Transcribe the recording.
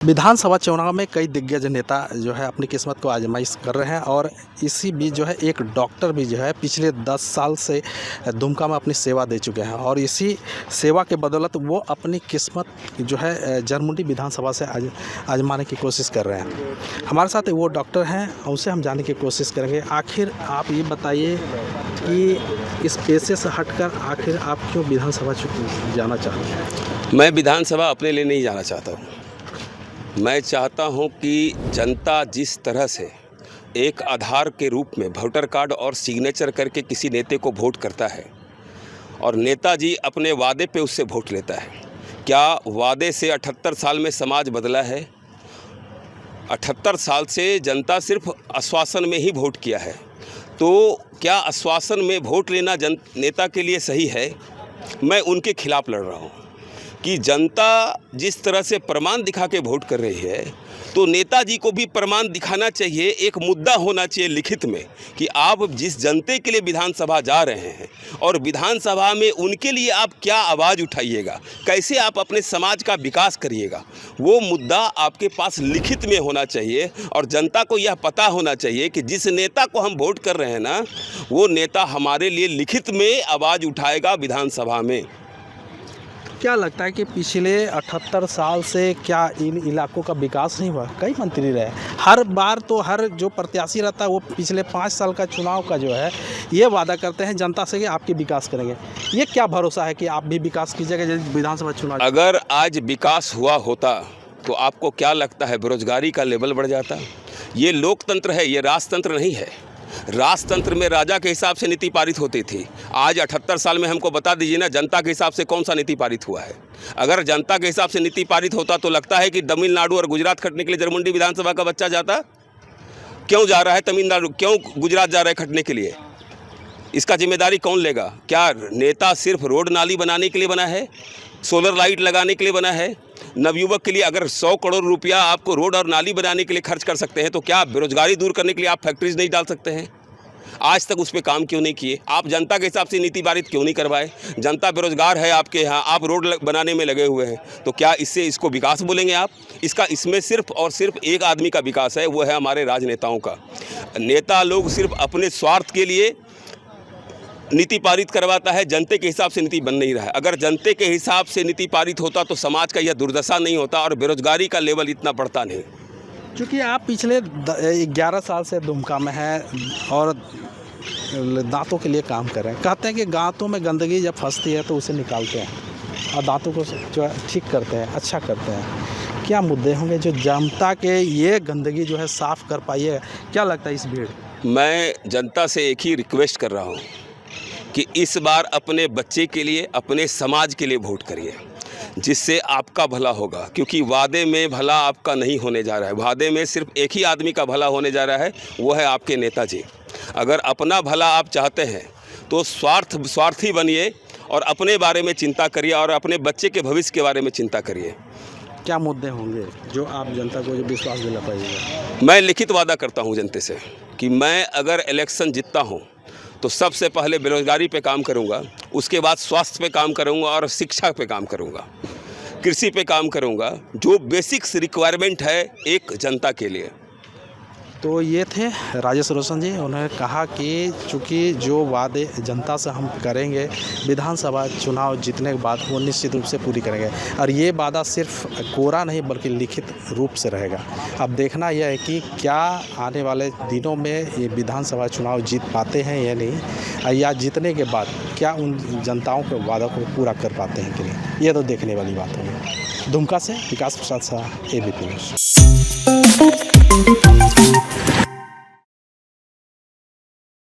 विधानसभा चुनाव में कई दिग्गज नेता जो है अपनी किस्मत को आजमाइश कर रहे हैं और इसी बीच जो है एक डॉक्टर भी जो है पिछले 10 साल से दुमका में अपनी सेवा दे चुके हैं और इसी सेवा के बदौलत वो अपनी किस्मत जो है जरमुंडी विधानसभा से आजमाने की कोशिश कर रहे हैं। हमारे साथ वो डॉक्टर हैं, उनसे हम जानने की कोशिश करेंगे। आखिर आप ये बताइए कि इस पेशे से हटकर आखिर आप क्यों विधानसभा जाना चाहते हैं? मैं विधानसभा अपने लिए नहीं जाना चाहता हूँ। मैं चाहता हूं कि जनता जिस तरह से एक आधार के रूप में वोटर कार्ड और सिग्नेचर करके किसी नेता को वोट करता है और नेताजी अपने वादे पे उससे वोट लेता है, क्या वादे से 78 साल में समाज बदला है? 78 साल से जनता सिर्फ आश्वासन में ही वोट किया है, तो क्या आश्वासन में वोट लेना नेता के लिए सही है? मैं उनके खिलाफ लड़ रहा हूँ कि जनता जिस तरह से प्रमाण दिखा के वोट कर रही है, तो नेताजी को भी प्रमाण दिखाना चाहिए। एक मुद्दा होना चाहिए लिखित में कि आप जिस जनता के लिए विधानसभा जा रहे हैं और विधानसभा में उनके लिए आप क्या आवाज़ उठाइएगा, कैसे आप अपने समाज का विकास करिएगा, वो मुद्दा आपके पास लिखित में होना चाहिए। और जनता को यह पता होना चाहिए कि जिस नेता को हम वोट कर रहे हैं ना, वो नेता हमारे लिए लिखित में आवाज़ उठाएगा विधानसभा में। क्या लगता है कि पिछले 78 साल से क्या इन इलाकों का विकास नहीं हुआ? कई मंत्री रहे, हर बार तो हर जो प्रत्याशी रहता है वो पिछले 5 साल का चुनाव का जो है ये वादा करते हैं जनता से कि आपके विकास करेंगे। ये क्या भरोसा है कि आप भी विकास कीजिएगा जब विधानसभा चुनाव? अगर आज विकास हुआ होता तो आपको क्या लगता है बेरोजगारी का लेवल बढ़ जाता? ये लोकतंत्र है, ये राजतंत्र नहीं है। राजतंत्र में राजा के हिसाब से नीति पारित होती थी। आज 78 साल में हमको बता दीजिए ना, जनता के हिसाब से कौन सा नीति पारित हुआ है? अगर जनता के हिसाब से नीति पारित होता तो लगता है कि तमिलनाडु और गुजरात खटने के लिए जरमुंडी विधानसभा का बच्चा जाता। क्यों जा रहा है तमिलनाडु, क्यों गुजरात जा रहा है खटने के लिए? इसका जिम्मेदारी कौन लेगा? क्या नेता सिर्फ रोड नाली बनाने के लिए बना है, सोलर लाइट लगाने के लिए बना है? नवयुवक के लिए अगर 100 करोड़ रुपया आपको रोड और नाली बनाने के लिए खर्च कर सकते हैं, तो क्या बेरोजगारी दूर करने के लिए आप फैक्ट्रीज नहीं डाल सकते हैं? आज तक उस पर काम क्यों नहीं किए? आप जनता के हिसाब से नीति पारित क्यों नहीं करवाए? जनता बेरोजगार है आपके यहाँ, आप रोड बनाने में लगे हुए हैं, तो क्या इसको विकास बोलेंगे आप? इसमें सिर्फ और सिर्फ एक आदमी का विकास है, वो है हमारे राजनेताओं का। नेता लोग सिर्फ अपने स्वार्थ के लिए नीति पारित करवाता है, जनता के हिसाब से नीति बन नहीं रहा है। अगर जनता के हिसाब से नीति पारित होता तो समाज का यह दुर्दशा नहीं होता और बेरोजगारी का लेवल इतना बढ़ता नहीं। क्योंकि आप पिछले 11 साल से दुमका में हैं और दांतों के लिए काम कर रहे हैं। कहते हैं कि दांतों में गंदगी जब फंसती है तो उसे निकालते हैं और दांतों को जो है ठीक करते हैं, अच्छा करते हैं। क्या मुद्दे होंगे जो जनता के ये गंदगी जो है साफ़ कर पाइए? क्या लगता है इस भीड़? मैं जनता से एक ही रिक्वेस्ट कर रहा हूँ कि इस बार अपने बच्चे के लिए, अपने समाज के लिए वोट करिए, जिससे आपका भला होगा। क्योंकि वादे में भला आपका नहीं होने जा रहा है, वादे में सिर्फ एक ही आदमी का भला होने जा रहा है, वो है आपके नेताजी। अगर अपना भला आप चाहते हैं तो स्वार्थी बनिए और अपने बारे में चिंता करिए और अपने बच्चे के भविष्य के बारे में चिंता करिए। क्या मुद्दे होंगे जो आप जनता को जो विश्वास दिला पाइएगा? मैं लिखित वादा करता हूँ जनता से कि मैं अगर इलेक्शन जीतता हूँ तो सबसे पहले बेरोजगारी पे काम करूंगा, उसके बाद स्वास्थ्य पे काम करूंगा और शिक्षा पे काम करूंगा, कृषि पे काम करूंगा, जो बेसिक्स रिक्वायरमेंट है एक जनता के लिए। तो ये थे राजेश रोशन जी। उन्होंने कहा कि चूँकि जो वादे जनता से हम करेंगे विधानसभा चुनाव जीतने के बाद वो निश्चित रूप से पूरी करेंगे और ये वादा सिर्फ कोरा नहीं बल्कि लिखित रूप से रहेगा। अब देखना यह है कि क्या आने वाले दिनों में ये विधानसभा चुनाव जीत पाते हैं या नहीं, या जीतने के बाद क्या उन जनताओं के वादा को पूरा कर पाते हैं कि नहीं, ये तो देखने वाली बात होगी। दुमका से विकास प्रसाद शाह, ABP न्यूज़।